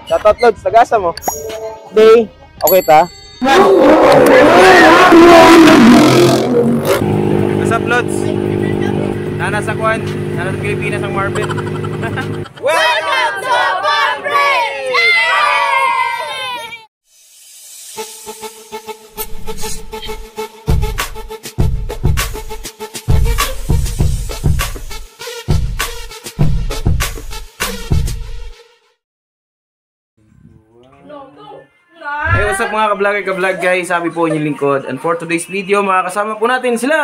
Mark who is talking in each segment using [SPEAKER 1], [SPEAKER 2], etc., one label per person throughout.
[SPEAKER 1] Shoutout, Lods. Tagasa mo. Day. Okay ta? What's up, Lods? Nana sa Kwan. Nana sa Pilipinas ang Marvin.
[SPEAKER 2] Welcome to Farm Bridge!
[SPEAKER 1] Hey, what's up mga ka-vlogger, ka-vlog guys? Sabi po inyong lingkod. And for today's video, makakasama po natin sila!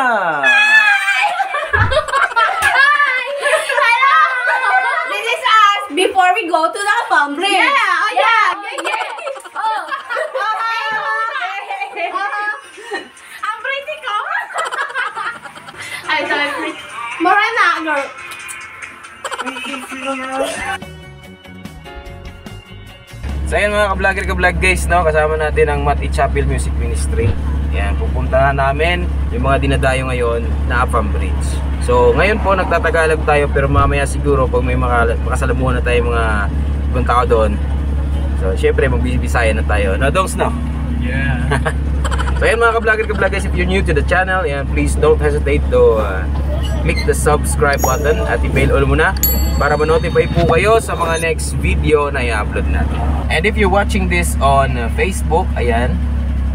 [SPEAKER 2] Before we go to the farm bridge. Yeah, oh yeah. Oh. Ang pretty ko. Ay, sorry, pretty. Morena, girl.
[SPEAKER 1] So ayan mga ka-vlogger, ka-vlog guys, no? Kasama natin ang Mat Chapel Music Ministry. Yan, pupuntahan namin yung mga dinadayo ngayon na Farm Bridge. So ngayon po nagtatagalog tayo, pero mamaya siguro pag may makasalamuhan na tayo mga ibang tao doon. So syempre magbibisaya na tayo. No, Dongs, no? Yeah. So ayan mga ka-vlogger, ka-vlog guys, if you're new to the channel, yan, please don't hesitate to click the subscribe button at i-bell all muna para ma-notify po kayo sa mga next video na i-upload natin. And if you're watching this on Facebook, ayan,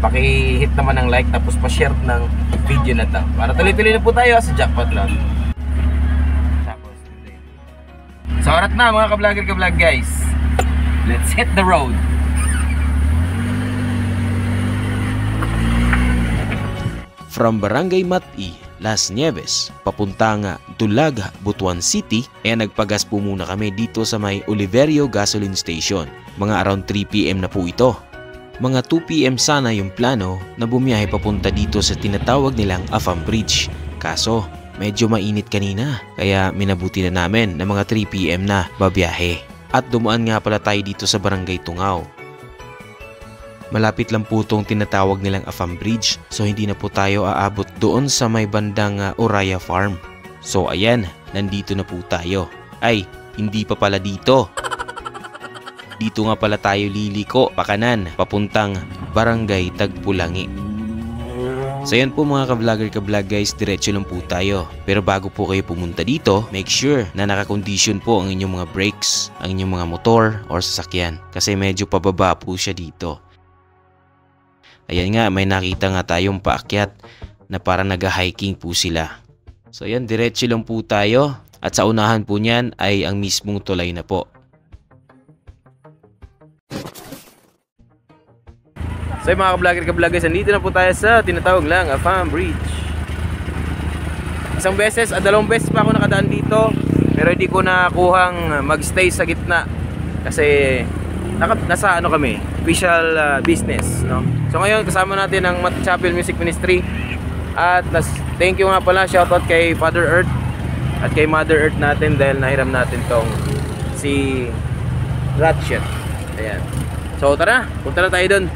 [SPEAKER 1] paki-hit naman ng like tapos pa-share ng video na to para tuloy-tuloy na po tayo sa jackpot lang. So orat na mga ka-vlogger, ka-vlog guys. Let's hit the road.
[SPEAKER 3] From Barangay Mati, Las Nieves, papuntang Dulaga, Butuan City, nagpagas po muna kami dito sa may Oliverio Gasoline Station. Mga around 3 PM na po ito. Mga 2 PM sana yung plano na bumiyahe papunta dito sa tinatawag nilang Farm Bridge. Kaso, medyo mainit kanina, kaya minabuti na namin na mga 3 PM na babiyahe. At dumaan nga pala tayo dito sa Barangay Tungaw. Malapit lang po itong tinatawag nilang Farm Bridge, so hindi na po tayo aabot doon sa may bandang Oraya Farm. So ayan, nandito na po tayo. Ay, hindi pa pala dito. Dito nga pala tayo liliko pakanan papuntang Barangay Tagpulangi. So yan po mga ka-vlogger, ka-vlog guys, diretso lang po tayo. Pero bago po kayo pumunta dito, make sure na naka-condition po ang inyong mga brakes, ang inyong mga motor or sasakyan. Kasi medyo pababa po siya dito. Ayan nga, may nakita nga tayong paakyat na para nag-hiking po sila. So ayan, diretso lang po tayo. At sa unahan po niyan ay ang mismong tulay na po.
[SPEAKER 1] So mga ka-vlogger, ka-vlog guys, nandito na po tayo sa tinatawag lang Farm Bridge. Isang beses, dalawang beses pa ako nakadaan dito, pero hindi ko nakuhang magstay sa gitna kasi nasa ano kami, official business, no? So ngayon kasama natin ang Mat Chapel Music Ministry. At thank you nga pala, shoutout kay Father Earth at kay Mother Earth natin dahil nahiram natin tong si Ratchet. Ayan. So tara, punta na tayo doon.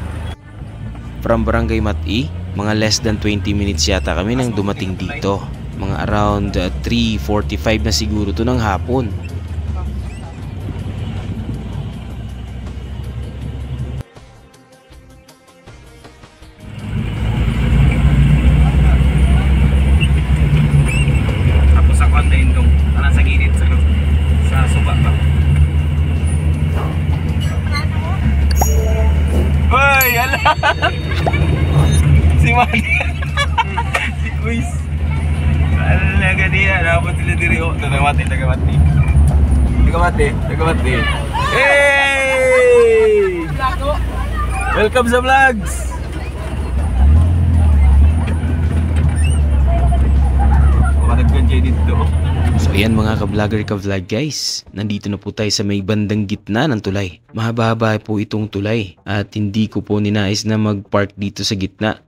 [SPEAKER 3] From Barangay Mati, mga less than 20 minutes yata kami nang dumating dito. Mga around 3:45 na siguro to ng hapon.
[SPEAKER 1] Tapos sa kwan din dong, sa gilid sa suba ba. Hoy, ala! Si Manny. Si Quiz. Ano na ganyan? Dapat sila diri o. Tagamati. Hey! Welcome sa vlogs! Makadaggan dyan dito.
[SPEAKER 3] So ayan mga ka-vlogger, ka-vlog guys, nandito na po tayo sa may bandang gitna ng tulay. Mahaba-haba po itong tulay at hindi ko po ninais na mag-park dito sa gitna.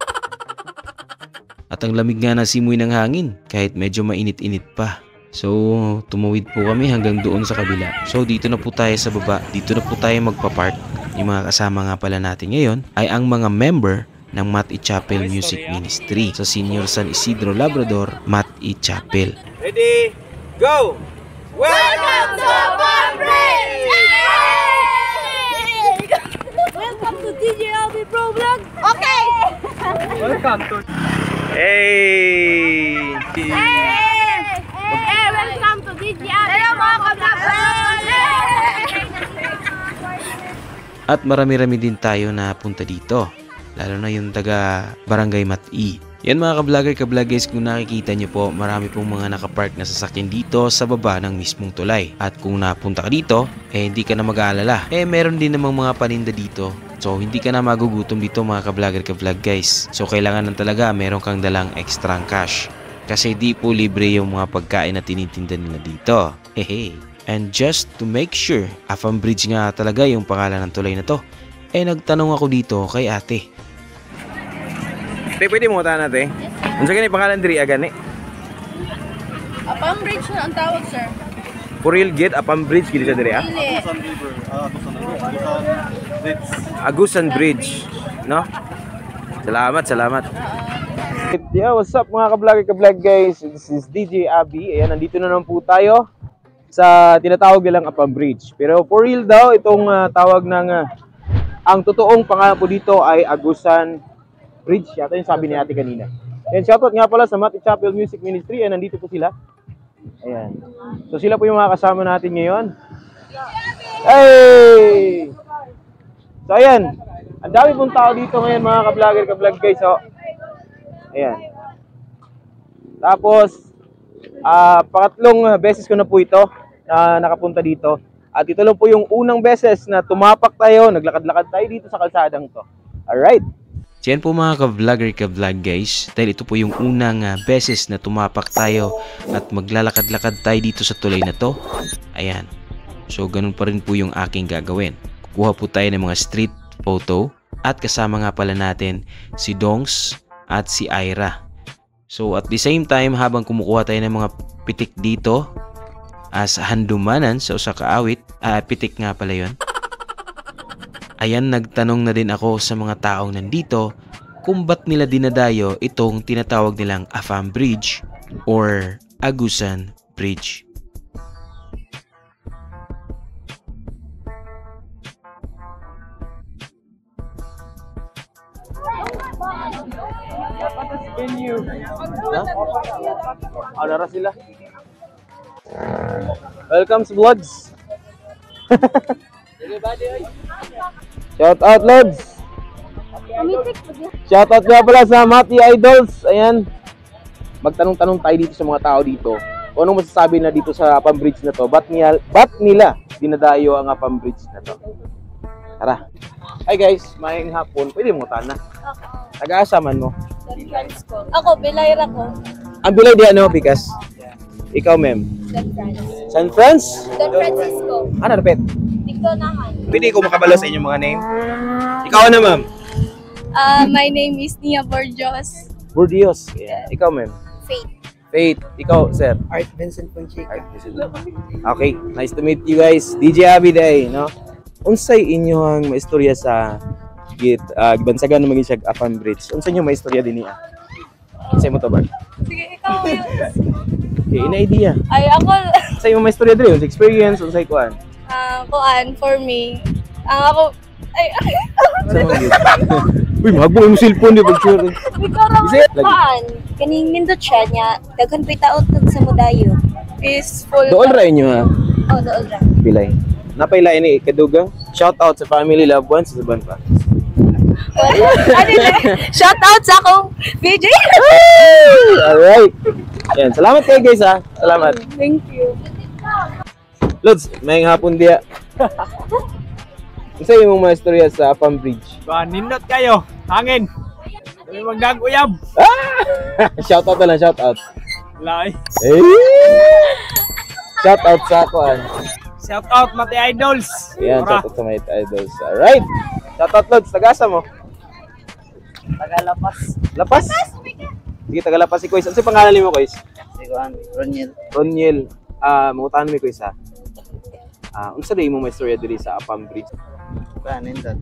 [SPEAKER 3] At ang lamig nga na simoy ng hangin kahit medyo mainit-init pa. So tumawid po kami hanggang doon sa kabila. So dito na po tayo sa baba, dito na po tayo magpa-park. Yung mga kasama nga pala natin ngayon ay ang mga member ng Mat Chapel Music Ministry sa Senior San Isidro Labrador, Mat Chapel.
[SPEAKER 1] Ready? Go!
[SPEAKER 2] Welcome to Farm Bridge!
[SPEAKER 1] Hey!
[SPEAKER 2] Welcome to DJ Hello mga ka-vlog!
[SPEAKER 3] At marami-rami din tayo na punta dito. Lalo na yung taga Barangay Mat-I. Yan mga ka-vlogger guys, kung nakikita nyo po, marami pong mga nakapark na sasakyan dito sa baba ng mismong tulay. At kung napunta ka dito, hindi ka na mag-aalala. Meron din namang mga paninda dito. So hindi ka na magugutom dito mga ka-vlogger guys. So kailangan lang talaga meron kang dalang extra cash. Kasi di po libre yung mga pagkain na tinitinda nila dito. Hehe. And just to make sure, Afam Bridge nga talaga yung pangalan ng tulay na to, nagtanong ako dito kay ate.
[SPEAKER 1] Te, pwede mo tahan natin? Ano sa ganyan pangalan diri agani?
[SPEAKER 2] Apang bridge na ang tawag, sir.
[SPEAKER 1] For real gate, Apam Bridge, gili sa diri ah?
[SPEAKER 2] Dili.
[SPEAKER 1] Agusan Bridge, no? Salamat. Yeah, what's up mga ka-vlog guys? This is DJ Abby. Ayan, nandito na naman po tayo sa tinatawag nilang Apam Bridge. Pero for real daw, itong tawag ng ang totoong pangalan po dito ay Agusan Bridge. Yata yung sabi ni ate kanina. And shoutout nga pala sa Mati Chapel Music Ministry. Ayan, nandito po sila. Ayan. So sila po yung mga kasama natin ngayon. Hey! So ayan, ang dami pong tao dito ngayon mga ka-vlog guys. So, ayan. Tapos, pangatlong beses ko na po ito na nakapunta dito. At ito lang po yung unang beses na tumapak tayo, naglakad-lakad tayo dito sa kalsadang to. Alright.
[SPEAKER 3] So yan po mga ka-vlog guys, dahil ito po yung unang beses na tumapak tayo at maglalakad-lakad tayo dito sa tulay na to. Ayan. So ganun pa rin po yung aking gagawin. Kukuha po tayo ng mga street photo at kasama nga pala natin si Dongs at si Ira. So at the same time, habang kumukuha tayo ng mga pitik dito as handumanan sa usa ka awit, pitik nga pala yun. Ayan, nagtanong na din ako sa mga taong nandito kung ba't nila dinadayo itong tinatawag nilang Afam Bridge or Agusan Bridge.
[SPEAKER 1] Ano sila? Welcome sa vlogs. Shout out Lods. Shout out nga pala sa Mati Idols. Ayan. Magtanong-tanong tayo dito sa mga tao dito. Kung anong masasabi na dito sa Apam Bridge na to? Ba't nila dinadayo ang Apam Bridge na to? Tara. Hi guys, maayong hapon. Pwede mo tana. Taga-asaman mo?
[SPEAKER 2] Ako, Bilayra ko.
[SPEAKER 1] Ang bilay di ano, Pikas? Ikaw, ma'am? San Francisco.
[SPEAKER 2] San Francisco.
[SPEAKER 1] Ano, repet?
[SPEAKER 2] Tigtonahan.
[SPEAKER 1] Pwede ko makabalo sa inyong mga name? Ikaw na, ma'am?
[SPEAKER 2] My name is Nia Borjos.
[SPEAKER 1] Burdios. Yeah. Ikaw, ma'am?
[SPEAKER 2] Faith.
[SPEAKER 1] Faith. Ikaw, sir?
[SPEAKER 4] Art Vincent Fonseca.
[SPEAKER 1] Art Vincent. Okay, nice to meet you guys. DJ Abby Day, no? Unsay inyong maistorya sa Bansagan na maging siya Apam Bridge? Unsay inyong maistorya din niya? Unsay mo to ba?
[SPEAKER 2] Sige, ikaw yun.
[SPEAKER 1] Okay, ina-idea.
[SPEAKER 2] Ay, ako,
[SPEAKER 1] Unsay mo maistorya din? Unsay experience? Unsay kuan?
[SPEAKER 2] kuan, for me, ako,
[SPEAKER 1] Unsay mo yun? Uy, magbong yung cellphone di pag-sure.
[SPEAKER 2] ikaw raw,
[SPEAKER 1] Is it?
[SPEAKER 2] kuan, kaning nindot siya niya, daghan pa'y taot sa mudayo. Peaceful.
[SPEAKER 1] Dool ra inyo ha?
[SPEAKER 2] Oh, dool ra.
[SPEAKER 1] Pilay. Napailain ni Kadugang. Shout out sa family, loved ones, sa ban pa.
[SPEAKER 2] Shout out sa akong VJ.
[SPEAKER 1] Alright. Yan, salamat kayo guys ha. Salamat.
[SPEAKER 2] Thank you.
[SPEAKER 1] Lods, may hapon dia. Isa yung mga istorya sa Apam Bridge.
[SPEAKER 4] Nindot kayo. Hangin. Kami magdaguyab.
[SPEAKER 1] Shout out na lang, shout out.
[SPEAKER 4] Lai.
[SPEAKER 1] Eh! Shout out sa kuan.
[SPEAKER 4] Shout out Mati Idols.
[SPEAKER 1] Yan, shout out sa my idols. Alright. Shout out Lods, tagasa mo.
[SPEAKER 4] Tagalapas.
[SPEAKER 1] Lapas? Sige, tagalapas si Kois. Ano sa pangalan mo, Kois?
[SPEAKER 4] Siguan. Roniel.
[SPEAKER 1] Roniel. Mangutahan mo Kois ha. Unsa day mo may istorya diri sa Apam Bridge?
[SPEAKER 4] Nindot.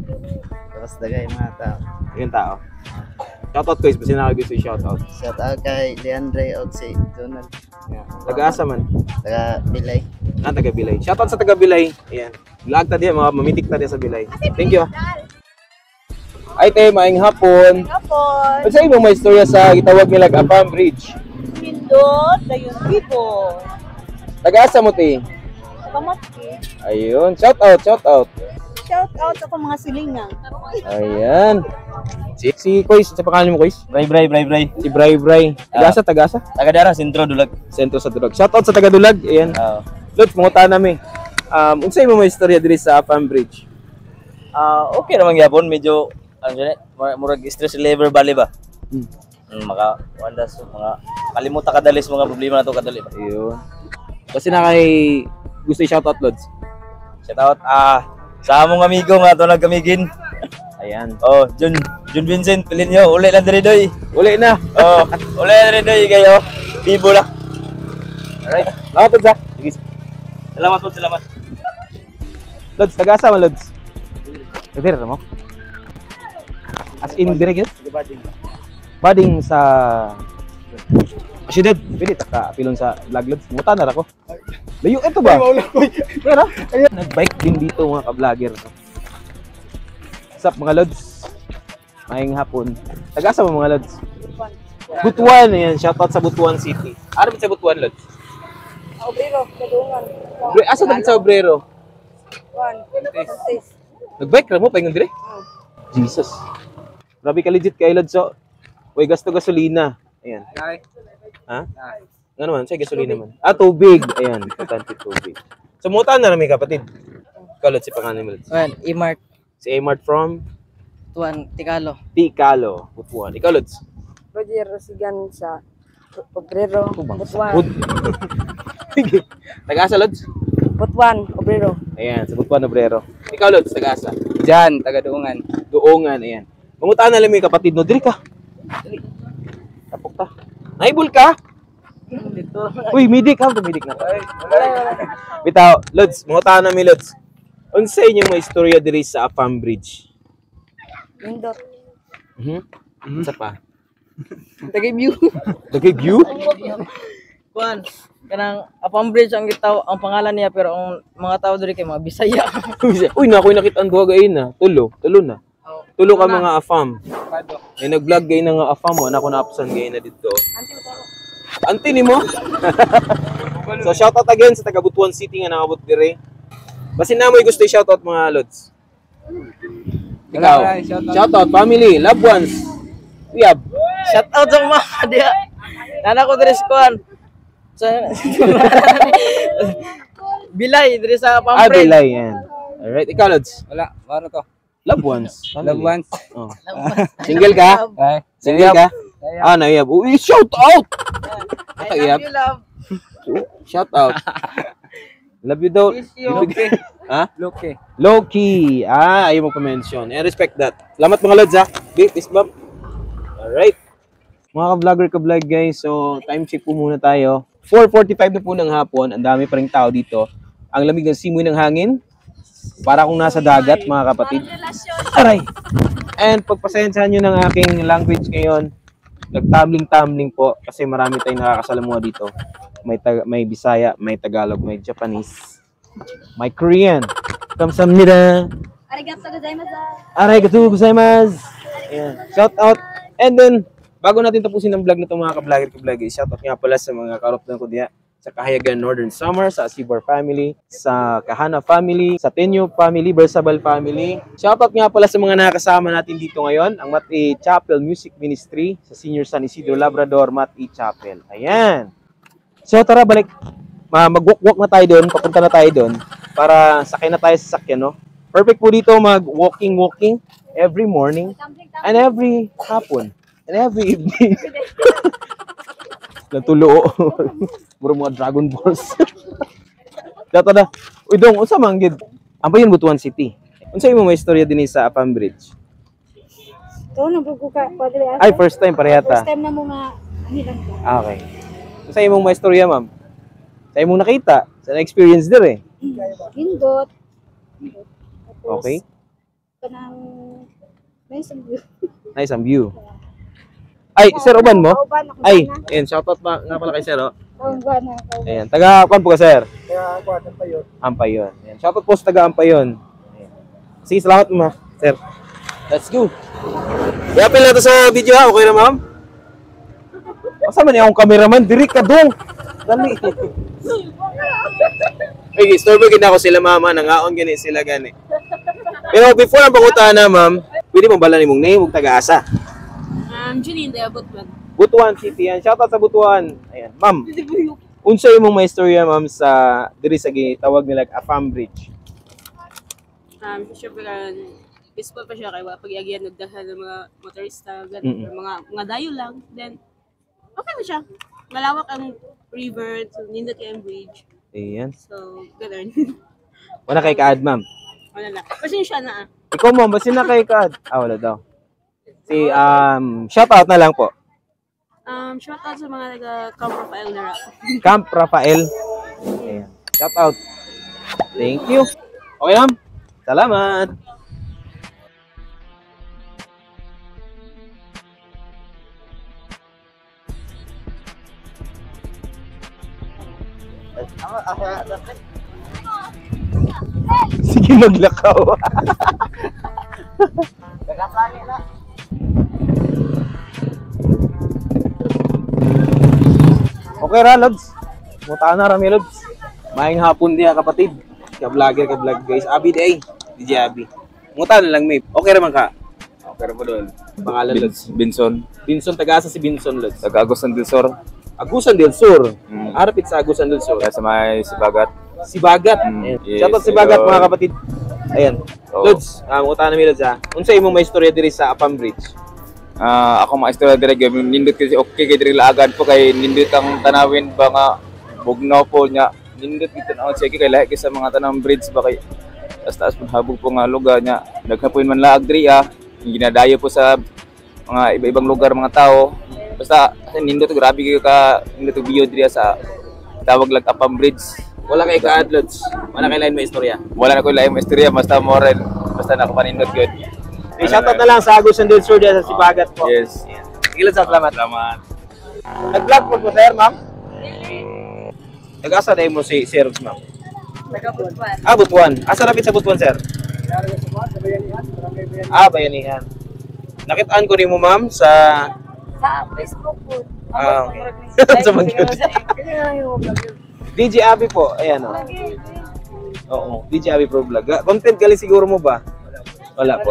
[SPEAKER 4] Tapos dagay mga tao.
[SPEAKER 1] Yung tao. Shout out Kois, basta na gusto i-shout out.
[SPEAKER 4] Shout out kay Leandre o si Donald.
[SPEAKER 1] Taga-asa man.
[SPEAKER 4] Taga Bilay.
[SPEAKER 1] Taga Bilay. Shout out sa taga Bilay. Ayan. Lag ta diyan, mga mamitik ta diyan sa Bilay. Thank you. Ay, te, maayong hapon.
[SPEAKER 2] Kapon.
[SPEAKER 1] Ano sa imong may istorya sa gitawag nila Apam Bridge?
[SPEAKER 2] Nindot, dayon people.
[SPEAKER 1] Taga-asa mo, te?
[SPEAKER 2] Kamatki.
[SPEAKER 1] Ayun, shout out, shout out.
[SPEAKER 2] Shout out sa mga silingang.
[SPEAKER 1] Ayan. Si Kois, sa pangalan mo, Kois?
[SPEAKER 5] Bray.
[SPEAKER 1] Si Bray Bray. Tagasa, tagasa.
[SPEAKER 5] Taga dara sentro dulag.
[SPEAKER 1] Sentro sa Dulag. Shout out sa taga Dulag. Ayan.
[SPEAKER 5] Oo.
[SPEAKER 1] Lods, mga namin. Unsay mo may istorya diri sa Apam Bridge?
[SPEAKER 5] Okay naman gyapon, medyo ano dyan, murag stress reliever bali ba? Maka wandas mga kalimutan kadalis mga problema nato kadali ba.
[SPEAKER 1] Ayun. Kasi na kay gusto i-shout out, Lods.
[SPEAKER 5] Shout out sa among amigo nga to nagkamigin.
[SPEAKER 1] Ayan.
[SPEAKER 5] Oh, Jun Vincent pilin nyo, uli lang diri doy.
[SPEAKER 1] Uli na.
[SPEAKER 5] Oh, uli lang diri doy kayo. Bibo lang.
[SPEAKER 1] Alright. Salamat, Lods, ha? Sige.
[SPEAKER 5] Salamat po, salamat.
[SPEAKER 1] Lods, tagasa mo, Lods. Dire mo? As in, dire yun? Bading sa... Asyudad, pwede taka pilon sa vlog, Lods. Muta na ako. Layo, ito ba? Pero, nag-bike din dito mga ka-vlogger. What's up mga Lods? Maayong hapon. Tagasa mo mga Lods? Butuan, yan. Shoutout sa Butuan City. Ano ba sa Butuan, Lods?
[SPEAKER 2] Obrero, kadungan.
[SPEAKER 1] Asa tagit sa Obrero?
[SPEAKER 2] One.
[SPEAKER 1] Nag-bike ra mo, paingon dire? Jesus. Grabe ka legit kay Lods. So, uy, gasto gasolina. Ayan. Ha? Ano naman? Say gasolina man. Tubig. Ayan, importante tubig. So, muta na rami kapatid. Ikaw, Lods, si pangalan mo, Lods.
[SPEAKER 6] Well, E-Mart
[SPEAKER 1] Si Amart from
[SPEAKER 6] Tuan Tikalo.
[SPEAKER 1] Ticalo, Butuan. Ikaw, Lods.
[SPEAKER 2] Roger Rosigan sa Obrero, Butuan.
[SPEAKER 1] Taga-asa, Lods?
[SPEAKER 2] Butuan, Obrero.
[SPEAKER 1] Ayan, sa Butuan, Obrero. Ikaw, Lods, taga-asa?
[SPEAKER 6] Diyan, taga Duungan.
[SPEAKER 1] Duongan, ayan. Mangutaan na lang may kapatid no. Diri ka. Dali. Tapok ta. Naibul ka?
[SPEAKER 6] Dito.
[SPEAKER 1] Uy, midik ha. Tumidik na to. Bitaw, Lods, mangutaan na may Lods. Unsa inyo may istorya diri sa Apam Bridge?
[SPEAKER 2] Nindot.
[SPEAKER 1] Unsa pa?
[SPEAKER 6] Taga view.
[SPEAKER 1] Dagay view?
[SPEAKER 6] Kuan, kanang Apam Bridge ang gitaw ang pangalan niya pero ang mga tao diri kay mga Bisaya.
[SPEAKER 1] Uy, na ako'y nakita ang duha gayon na. Tulo na. Tulo ka mga Afam. May nag-vlog gayon na nga Afam mo. Ako na-apsan gayon na dito. Ante ni mo? So, shoutout again sa taga Butuan City nga nakabot dire. Basin na mo yung gusto i-shoutout mga Lods. Ikaw. Shoutout, family, loved ones. Uyab.
[SPEAKER 6] Shout out sa mga dia. Nana ko diri sa kuan. Sa Bilay diri sa Apam Bridge.
[SPEAKER 1] Bilay yan. Alright, ikaw Lods.
[SPEAKER 6] Wala, ano to?
[SPEAKER 1] Loved ones.
[SPEAKER 6] Loved ones.
[SPEAKER 1] Oh. Single ka?
[SPEAKER 6] Ay.
[SPEAKER 1] Single ka? Nauyab. Uy, shout out!
[SPEAKER 6] I love you, love.
[SPEAKER 1] Shout out. Love you daw.
[SPEAKER 6] Miss you.
[SPEAKER 1] Ha?
[SPEAKER 6] Loki.
[SPEAKER 1] Loki. Ayaw mo pa-mention. I respect that. Salamat mga Lods, ha? Peace bump. Alright. Mga ka-vlogger ka-vlog guys. So, time check po muna tayo. 4:45 na po ng hapon. Ang dami pa ring tao dito. Ang lamig ng simoy ng hangin. Para kung nasa dagat, mga kapatid. Aray! And pagpasensyahan nyo ng aking language ngayon. Nag-tumbling po. Kasi marami tayong nakakasalamuha dito. May Bisaya, may Tagalog, may Japanese, may Korean. Kamsahamnida.
[SPEAKER 2] Arigato gozaimasu.
[SPEAKER 1] Arigato gozaimasu. Ayan. Shout out. And then, bago natin tapusin ang vlog na ito mga ka-vlogger, shout out nga pala sa mga karoptan ko diya. Sa Kahayagan Northern Summer, sa Asibor family, sa Kahana family, sa Tenyo family, Bersabal family. Shout out nga pala sa mga nakasama natin dito ngayon, ang Mat-E Chapel Music Ministry, sa Senior San Isidro Labrador, Mat-E Chapel. Ayan. So tara, balik. Mag-walk-walk na tayo doon, papunta na tayo doon, para sakay na tayo sa sakyan, no? Perfect po dito mag-walking every morning, and every hapon, and every evening. Natulo. Muro mga Dragon Balls. Dato na. Uy dong, unsa man gid? Ampayon Butuan City. Unsa imong may istorya dinhi sa Apam Bridge?
[SPEAKER 2] To na bugo ka padre.
[SPEAKER 1] Ay, first time parehata.
[SPEAKER 2] First time na mo nga hilang ka.
[SPEAKER 1] Okay. Unsa imong may istorya, ma'am? Sa imong nakita, sa na-experience dire.
[SPEAKER 2] Nindot.
[SPEAKER 1] Okay.
[SPEAKER 2] Kanang nice view.
[SPEAKER 1] Nice ang view. Ay, sir, uban mo?
[SPEAKER 2] Uban ako.
[SPEAKER 1] Ay, ayan, shoutout pa nga pala kay sir, oh.
[SPEAKER 2] Kauban na.
[SPEAKER 1] Ayan, taga kuan po ka, sir? Taga Ampayon. Ampayon. Ayan, shoutout po sa taga Ampayon. Ayan. Sige, salamat mo, sir. Let's go. I-apil na to sa video ha. Okay na, ma'am? Kasama niya akong cameraman. Diri ka dong. Dali. Okay, storbo gina ko sila mama. Nangaon gani sila gani. Pero before ang pangutahan na, ma'am, pwede mong bala ni mong name, huwag taga-asa.
[SPEAKER 2] Julinde, Butuan.
[SPEAKER 1] Butuan City yan. Shoutout sa Butuan. Ayan. Ma'am, unsa imong may istorya, ma'am, sa diri sa gitawag nila Afam Bridge?
[SPEAKER 7] Siyempre, peaceful pa siya kaya pag-iagyan nagdahal ng mga motorista, ganun, mga dayo lang. Then, okay na siya. Malawak ang river, so nindot yung bridge.
[SPEAKER 1] Ayan.
[SPEAKER 7] So, ganun.
[SPEAKER 1] Wala kay kaad, ma'am.
[SPEAKER 7] Wala na. Pasensya na ah.
[SPEAKER 1] Ikaw, ma'am, basin na kay kaad. Wala daw. Si, shoutout na lang po.
[SPEAKER 7] Shout out sa mga nag-Camp Rafael na rap.
[SPEAKER 1] Camp Rafael. Ayan. Shoutout. Thank you. Okay, ma'am. Salamat. Sige, maglakaw. Okay ra, Lods. Mutaan na rami, Lods. Maayong hapon diya, kapatid. Ka-vlogger, ka-vlog, guys. Abi day. DJ Abi. Mutaan na lang, Mip. Okay raman ka? Okay raman doon. Pangalan, Lods.
[SPEAKER 8] Binson.
[SPEAKER 1] Binson, taga-asa si Binson, Lods.
[SPEAKER 8] Taga-Agusan del Sur.
[SPEAKER 1] Agusan del Sur. Arapit sa Agusan del Sur.
[SPEAKER 8] Kaya sa may Sibagat.
[SPEAKER 1] Sibagat.
[SPEAKER 8] Yes,
[SPEAKER 1] Shoutout Sibagat,
[SPEAKER 8] ayun.
[SPEAKER 1] mga kapatid. Ayan.
[SPEAKER 8] Oo.
[SPEAKER 1] Lods, mutaan na mi, Lods, ha. Unsa imong may istorya diri sa Afam Bridge?
[SPEAKER 8] Ako maistorya dire gaming nindot kasi okay kay dire laagad po kay nindot ang tanawin ba nga bugnaw po nya nindot kita na sige kay lahi sa mga tanang bridge ba kay taas pun habog po nga lugar nya naghapoy man laag diri ginadayo po sa mga iba-ibang lugar mga tao basta nindot grabe ka nindot view diri sa tawag lag Afam Bridge.
[SPEAKER 1] Wala kay kaad, Lods. Wala kay lain may istorya.
[SPEAKER 8] Wala na ko lahi istorya basta moral basta nakapanindot gyud.
[SPEAKER 1] Okay, shoutout na lang sa Agusan del Sur diyan sa Sibagat po.
[SPEAKER 8] Yes.
[SPEAKER 1] Sige, Lods, salamat.
[SPEAKER 8] Salamat.
[SPEAKER 1] Nag-vlog po po, sir, ma'am? Nag-asa na mo si Sir, ma'am?
[SPEAKER 2] Butuan.
[SPEAKER 1] Butuan. Asa rapit sa Butuan, sir? Bayanihan. Nakitaan ko ni mo, ma'am, sa...
[SPEAKER 2] Sa Facebook po.
[SPEAKER 1] Okay. Sa DJ Abi po. Ayan, o. Oo, DJ Abi Pro Vlog. Content gali siguro mo ba? Wala po.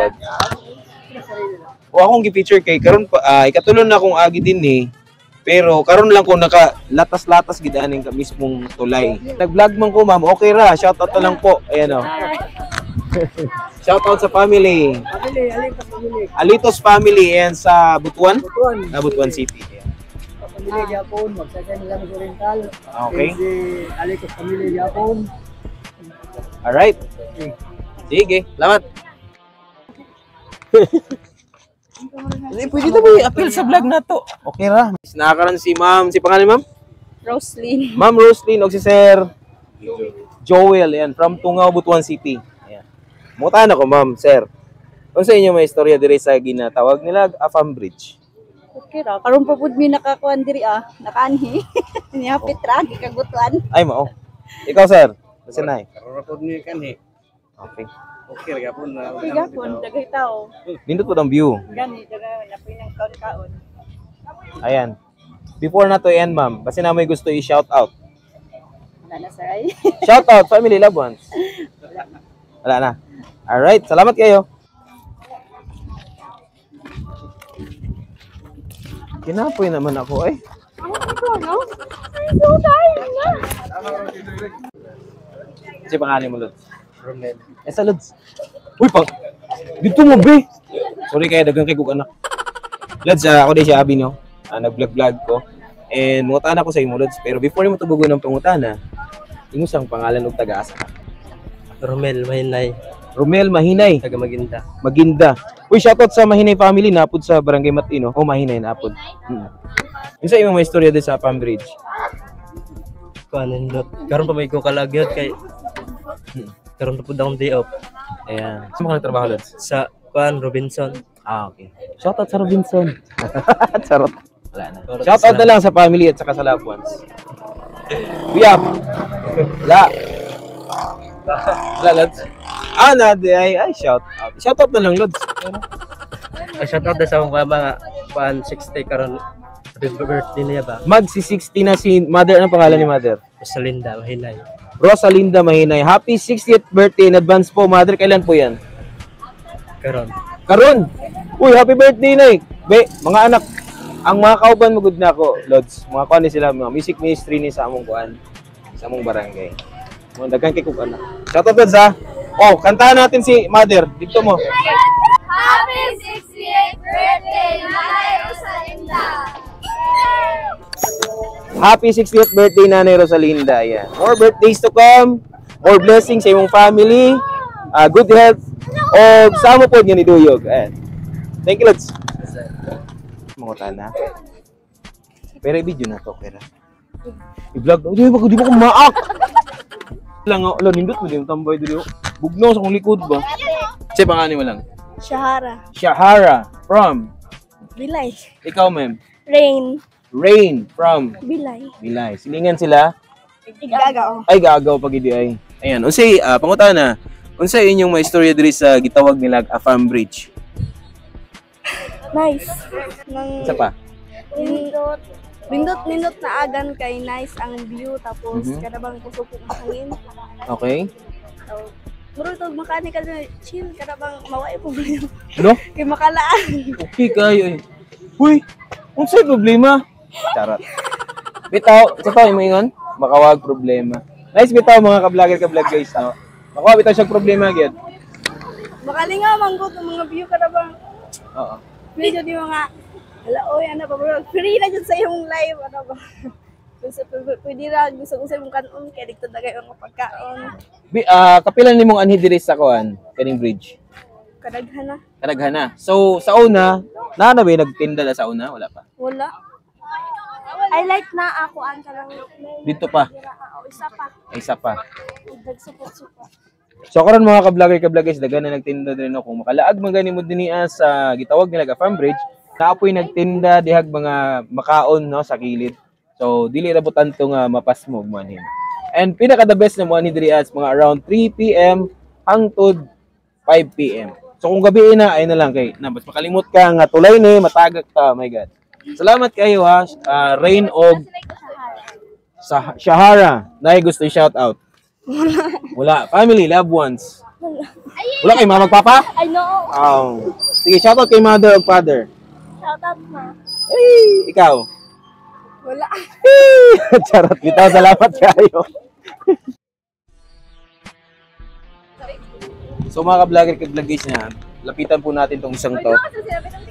[SPEAKER 1] O akong gi-feature kay karon pa ikatulon na akong agi din ni. Pero karon lang ko naka latas-latas gid aning mismong tulay. Nag-vlog man ko, ma'am. Okay ra. Shoutout na lang po. Ayan o. Shoutout sa family. Alitos family and sa Butuan? Butuan City. Ayan.
[SPEAKER 6] Pamilya Japon, magsasya nila ng Oriental.
[SPEAKER 1] Okay.
[SPEAKER 6] Si Alikos Pamilya Japon.
[SPEAKER 1] Alright. Sige. Salamat. Pwede na ba i-appeal sa vlog na to? Okay ra. Nakakaroon si ma'am. Si pangalan, ma'am?
[SPEAKER 2] Roslyn.
[SPEAKER 1] Ma'am Roslyn o si Sir Joel. Yan. From Tungaw, Butuan City. Ayan. Mutaan ako, ma'am, sir. Kung sa inyo may istorya diri sa ginatawag nila Afam Bridge.
[SPEAKER 2] Okay ra. Karon pa pud mi nakakuan diri nakaanhi. Nihapit ra gikagutuan.
[SPEAKER 1] Ay, mao. Ikaw, sir. Kasi na
[SPEAKER 4] Karoon po ni Kanhi.
[SPEAKER 1] Okay.
[SPEAKER 4] Okay, gapon na.
[SPEAKER 2] Gapon dagay tao.
[SPEAKER 1] Nindot po ang view.
[SPEAKER 2] Gani daga napoy ng kaon-kaon.
[SPEAKER 1] Ayan. Before na to end, ma'am, kasi na may gusto i-shout out.
[SPEAKER 2] Wala na say.
[SPEAKER 1] Shout out, family, loved ones. Wala na. Alright, salamat kayo. Kinapoy naman ako eh. Si pangalan mo, Lods? Romel. Sa Lods? Uy, dito mo, be! Sorry kaya, dagang kay kong anak. Lods, ako din si Abi, no? Nag-vlog ko. And mungutana ko sa imo, Lods. Pero before mo tubugon ng pangutana, imo sang pangalan og taga-asa ka?
[SPEAKER 6] Romel Mahinay,
[SPEAKER 1] Romel Mahinay.
[SPEAKER 6] taga Maginda.
[SPEAKER 1] Maginda. Uy, shoutout sa Mahinay family, napod sa Barangay Matino. Oh, Mahinay, napod. Isa imong may istorya din sa Afam Bridge.
[SPEAKER 6] Kuanin dot. Karon pa may ko kalagyot kay karon pa pud akong day off
[SPEAKER 1] Ayan. Saan ka nagtrabaho, Lods?
[SPEAKER 6] sa Kuan Robinson.
[SPEAKER 1] Okay. Shoutout sa Robinson. Charot. Wala na. Shoutout na lang sa family at saka sa loved ones. Uyap. Wala. Wala, Lods. Ay, shoutout na lang, Lods.
[SPEAKER 9] shout out sa mga 160 karon. Happy birthday niya ba?
[SPEAKER 1] Magsi-60 na si Mother. Anong pangalan ni Mother?
[SPEAKER 9] Rosalinda Mahinay.
[SPEAKER 1] Rosalinda Mahinay. Happy 60th birthday in advance po, Mother. Kailan po yan? Karon. Uy, happy birthday na mga anak. Ang mga kauban magud na ako, Lods. Mga kuan ni sila, mga music ministry ni sa among kuan, sa among barangay. Mo daghan kay kung ana. Shout out Lods ha. Oh, kantahan natin si Mother. Dito mo.
[SPEAKER 10] Happy 68th birthday, Nanay Rosalinda!
[SPEAKER 1] Happy 60th birthday, Nanay Rosalinda. Yan. More birthdays to come. More blessings sa imong family. Good health. O sama po nga ni Duyog. Ayan. Thank you, Lods. Mangutan na. Pero i-video na to, pera. I-vlog. Di ba ko maak? Lang, nindot mo din tambay dito. Bugno sa kong likod ba? Kasi pangalan mo lang. Shahara from
[SPEAKER 10] Bilay.
[SPEAKER 1] Ikaw, ma'am.
[SPEAKER 10] Rain.
[SPEAKER 1] From
[SPEAKER 10] Bilay.
[SPEAKER 1] Silingan sila.
[SPEAKER 10] Igagaw.
[SPEAKER 1] Ay gagaw pag idi ay. Ayan, unsay pangutana. Unsay inyong may istorya diri sa gitawag nila Afam Bridge?
[SPEAKER 10] Nice.
[SPEAKER 1] Isa pa.
[SPEAKER 10] Nindot na agan kay nice ang view tapos kadabang kusog ang hangin.
[SPEAKER 1] Okay.
[SPEAKER 10] Muro to mechanical na chill kadabang mawai problema.
[SPEAKER 1] No?
[SPEAKER 10] Kay makalaan.
[SPEAKER 1] Okay kayo eh. Uy, unsay problema? Charot. Bitaw, sa tayo mo ingon? Makawag problema. Nice bitaw mga ka-vlog guys, no? Makawag bitaw siya problema gyud.
[SPEAKER 10] Makalingaw manggut ang mga view kadabang.
[SPEAKER 1] Oo.
[SPEAKER 10] Medyo di mga oy ano pa bro. Free na jud sa imong live ano ba. Pwede ra gusto mong kanon kay dito dagay ang pagkaon.
[SPEAKER 1] Kapilan nimong anhi diri sa kuan, kaning bridge?
[SPEAKER 10] Kadaghan na.
[SPEAKER 1] So, sa una, na ba nagtinda na sa una? Wala pa.
[SPEAKER 10] Wala. I like na ako ang lang.
[SPEAKER 1] Dito pa.
[SPEAKER 10] Isa pa.
[SPEAKER 1] Support. So karon mga ka-vloggers, daghan na nagtinda din ako. Kung makalaag man gani mo dinhi sa gitawag nila Afam Bridge, kaapoy nagtinda dihag mga makaon no sa kilid. So dili ra butan to nga mapasmog manhin. And pinaka the best na mo ani diri as mga around 3 PM hangtod 5 PM. So kung gabi na ay na lang kay mas makalimot ka nga tulay ni matagak ka, my God. Salamat kayo ha, Rain og Shahara. Nay gusto i-shout out. Wala. Family, loved ones. Wala kay mama, papa?
[SPEAKER 10] I know.
[SPEAKER 1] Oh. Sige, shout out kay mother og father.
[SPEAKER 10] Shout out ma.
[SPEAKER 1] Hey, ikaw.
[SPEAKER 10] Wala.
[SPEAKER 1] Charot, bitaw, salamat kayo. So mga ka-vlogger guys na, lapitan po natin tong isang to.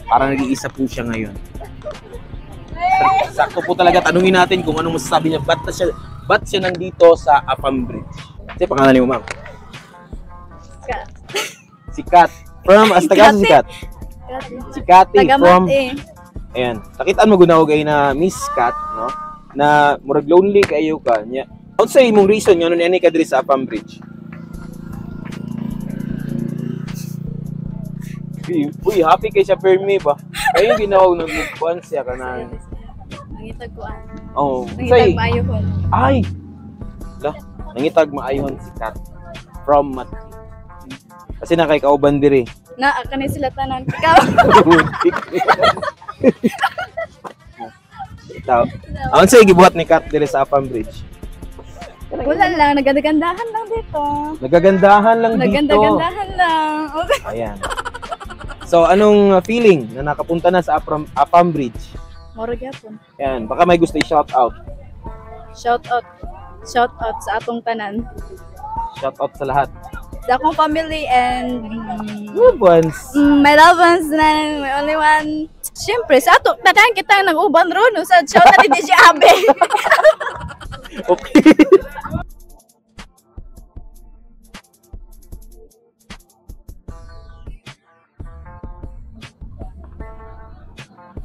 [SPEAKER 1] Parang nag-iisa po siya ngayon. Sakto po talaga, tanungin natin kung anong masasabi niya. Ba't siya nandito sa Afam Bridge? Kasi pangalan niyo, ma'am?
[SPEAKER 10] Kat.
[SPEAKER 1] Si Kat. From, taga si Kat? Si Kati. From, ayan. Takitaan mo gunawag ay na Miss Kat, no? Na murag lonely kayo ka. Ano sa imong reason nga, ano ni ka diri sa Afam Bridge? Uy, happy kay siya per me ba? Kayo ginawag nag-move siya ka na.
[SPEAKER 10] Nangitag ko
[SPEAKER 1] Oh,
[SPEAKER 10] nangitag maayhon.
[SPEAKER 1] Ay. Nangitag maayhon si Kat from Mat. Kasi na kay kauban diri.
[SPEAKER 10] Na kanay sila tanan. Ikaw.
[SPEAKER 1] Itaw. Ang say gibuhat ni Kat diri sa Afam Bridge.
[SPEAKER 10] Wala lang, nagagandahan lang dito.
[SPEAKER 1] Nagagandahan lang dito.
[SPEAKER 10] Nagagandahan lang. Okay.
[SPEAKER 1] Ayan. So anong feeling na nakapunta na sa Afam Bridge?
[SPEAKER 10] Moro gyapon.
[SPEAKER 1] Ayan, baka may gusto i-shout out.
[SPEAKER 10] Shout out sa atong tanan.
[SPEAKER 1] Shout out sa lahat.
[SPEAKER 10] Sa akong family and
[SPEAKER 1] Loved ones.
[SPEAKER 10] my loved ones na my only one. Siyempre, sa ato, tatahan kita ng uban ron. Sa shout out ni DJ Abe.
[SPEAKER 1] Okay.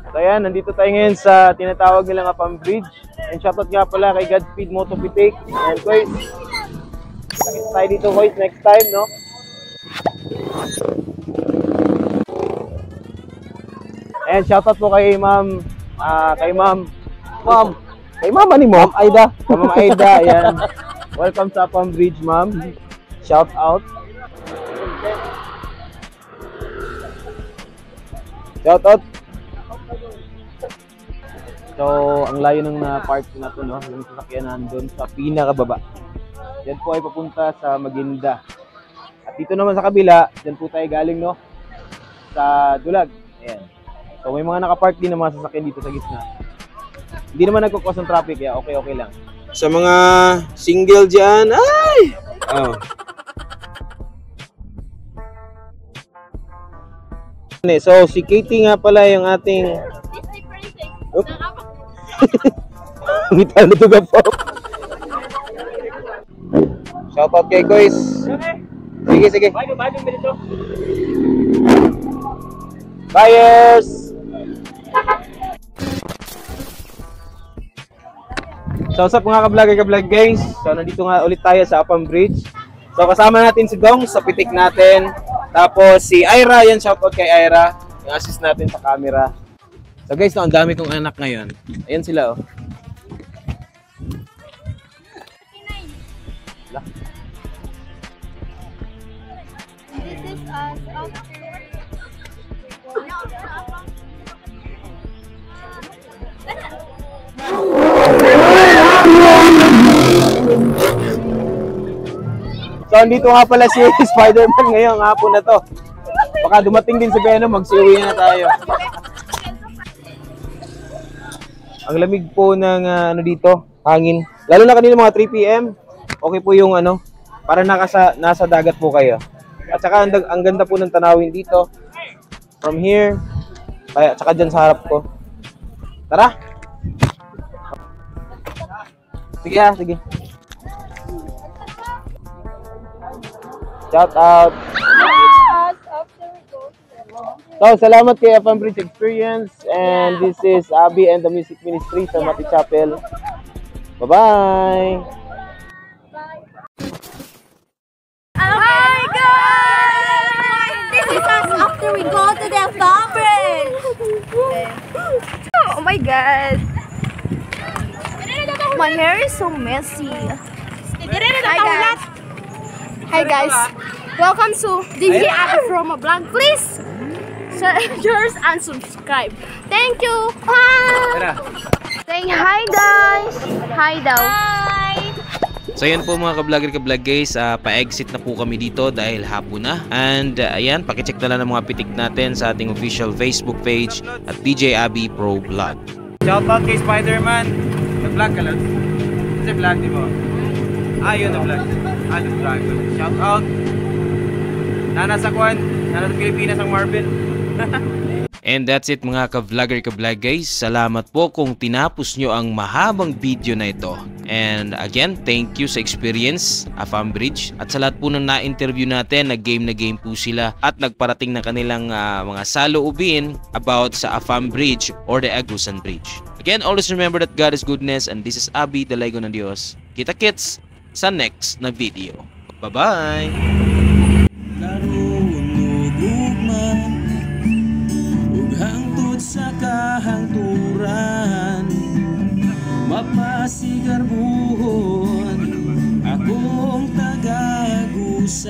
[SPEAKER 1] So ayan, nandito tayo ngayon sa tinatawag nilang Afam Bridge. And shoutout nga pala kay Godspeed Motopitik. And guys, nakita tayo dito guys next time, no? And shoutout po kay Ma'am, kay Ma'am ni Ma'am Aida. Ma'am Aida, ayan. Welcome sa Afam Bridge, Ma'am. Shout out. Shout out. So, ang layo ng park na to, no? Yung sasakyan nandun sa pinakababa. Yan po ay papunta sa Maguinda. At dito naman sa kabila, dyan po tayo galing, no? Sa Dulag. Ayan. So, may mga nakapark din na mga sasakyan dito sa gitna. Hindi naman nagkukos ng traffic, kaya okay lang. Sa mga single dyan, ay! Oh. So, si Katie nga pala yung ating... Oops. Ngita na ito po. Shoutout kay guys. Sige. Buyers! So, what's up mga ka-vlog guys? So, nandito nga ulit tayo sa Afam Bridge. So, kasama natin si Dong sa pitik natin. Tapos, si Ira, yan, shoutout kay Ira. Yung assist natin sa camera. So, guys, ang dami kong anak ngayon. Ayan sila, oh.
[SPEAKER 10] This is us
[SPEAKER 1] So, andito nga pala si Spider-Man ngayong hapon na to. Baka dumating din si Venom, magsiuwi na tayo. Ang lamig po ng ano dito, hangin. Lalo na kanina mga 3 PM. Okay po yung ano, para nasa dagat po kayo. At saka ang ganda po ng tanawin dito. From here, at saka dyan sa harap ko. Tara! Sige. Shout out! So, salamat kay Afam Bridge Experience, and this is Abby and the Music Ministry sa Mati Chapel. Bye-bye!
[SPEAKER 10] Hi guys! This is us after we go to the Afam Bridge. Oh my god. My hair is so messy. Hi guys. Welcome to DJ Abby from a vlog. Please share and subscribe. Thank you. Bye. Saying hi guys. Hi daw. Hi.
[SPEAKER 3] So yan po mga ka-vlog guys, pa-exit na po kami dito dahil hapon na. And ayan, pakicheck na lang ng mga pitik natin sa ating official Facebook page at DJ Abby Pro Vlog.
[SPEAKER 1] Shoutout kay Spider-Man. Nag-vlog ka lang? Kasi vlog di mo? Yun na vlog. Nag-vlog. Shoutout. Nana sa Pilipinas ang Marvin.
[SPEAKER 3] And that's it mga ka-vlog guys. Salamat po kung tinapos nyo ang mahabang video na ito. And again, thank you sa experience, Afam Bridge. At sa lahat po ng na-interview natin, na game po sila at nagparating ng kanilang mga saloobin about sa Afam Bridge or the Agusan Bridge. Again, always remember that God is goodness, and this is Abby, the Lego ng Diyos. Kita-kits sa next na video. Bye-bye!
[SPEAKER 11] Sa kahangturan mapasigarbuhon akong taga-Agusan.